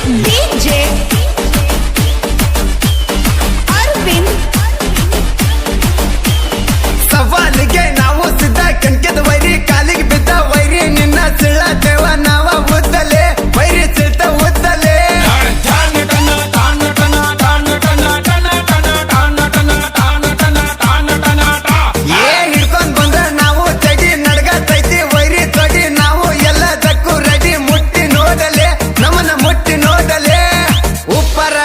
DJ Arvind ಸವಾಲಿಗೆ ನಾವು ಸಿದ್ಧ ಕಣ್ಕೆದ ವೈರಿ ಕಾಲಿಗೆ ಬಿದ್ದ ವೈರಿ ನಿನ್ನ ಸಿಳ್ಳತೇವ ನಾವ ಉದ್ದಲೆ ವೈರಿ ಸಿಳ್ತ ಉದ್ದಲೆ ಏ ಹಿಡ್ಕೊಂಡ್ ಬಂದ್ರ ನಾವು ಚಡಿ ನಡ್ಗತೈತಿ ವೈರಿ ತೊಡಿ ನಾವು ಎಲ್ಲದಕ್ಕೂ ರೆಡಿ ಮುಟ್ಟಿ ನೋಡಲೆ ನಮ್ಮನ್ನ ಮುಟ್ಟಿ ನೋಡಲೆ ಉಪ್ಪರ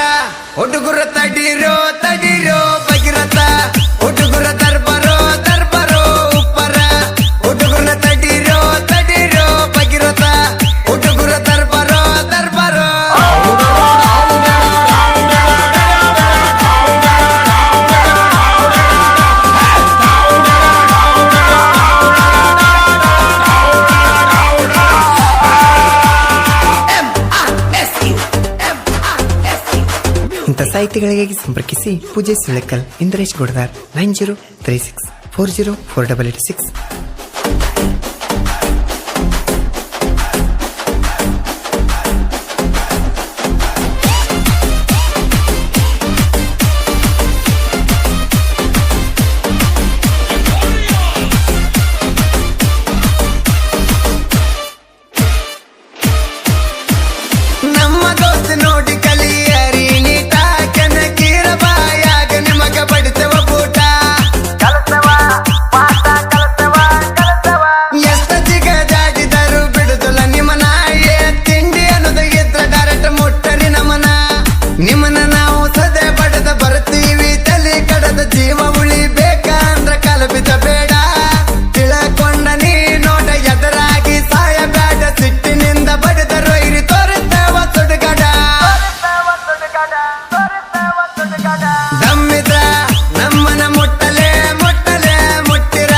ಹುಡುಗರ ತಡೀರೋ ತಡೀರೋ ಭಗೀರಥ ಹುಡುಗರ ದರ್ಬಾರೋ ದರ್ಬಾರೋ ಉಪ್ಪರ ಹುಡುಗರ ತಡೀರೋ ತಡೀರೋ ಭಗೀರಥ ಹುಡುಗರ ದರ್ಬಾರೋ ದರ್ಬಾರೋ ಇಂಥ ಸಾಹಿತ್ಯಗಳಿಗಾಗಿ ಸಂಪರ್ಕಿಸಿ ಪೂಜೆ ಸುಳೆಕಲ್ ಇಂದ್ರೇಶ್ ಗುಡ್ದಾರ್ 9036404886. ನಮ್ಮ ದೋಸ್ತ ನೋಡಿ ಕಲಿಯರಿ ನೀಟ ಕನಕೀರ ಬಾಯಾಗ ನಿಮಗ ಬಡಿತವ ಬೂಟ ಎಷ್ಟ ಜಿಗ ಜಾಡಿದರು ಬಿಡುದಿಲ್ಲ ನಿಮ್ಮನ ಏ ತಿಂಡಿ ಅನ್ನೋದು ಇದ್ರ ಡೈರೆಕ್ಟ್ ಮುಟ್ಟರಿ ನಮನ ನಿಮ್ಮನ ನಾವು ಸದೆ ಬಡದ ಬರ್ತೀವಿ ತಲೆ ಕಡದ ಜೀವ ಉಳಿಬೇಕಂದ್ರ ಕಲಬಿದ ಬೇಡ ತಿಳಕೊಂಡ ನೀ ನೋಡ ಎದರಾಗಿ ಸಾಯ ಬ್ಯಾಡ ಸಿಟ್ಟಿನಿಂದ ಬಡದ ರೊಯ್ರಿ ತೋರಿಸ್ತೇವ ಸುಡುಗಡ ದಮ್ಮಿದ್ರ ನಮ್ಮನ ಮುಟ್ಟಲೆ ಮುಟ್ಟಲೆ ಮುಟ್ಟಿರ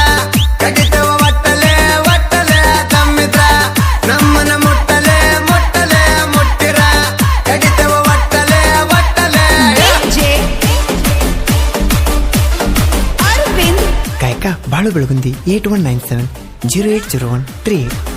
ಕಡಿತವ ಒಟ್ಟಲೆ ಒಟ್ಟಲೆ ದಮ್ಮಿದ್ರ ನಮ್ಮನ ಮುಟ್ಟಲೆ ಮುಟ್ಟಲೆ ಮುಟ್ಟಿರ ಕಡಿತವ ಒಟ್ಟಲೆ ಒಟ್ಟಲೆ DJ Arvind ಗಾಯಕ ಬಾಳು ಬೆಳಗುಂದಿ 8197 080138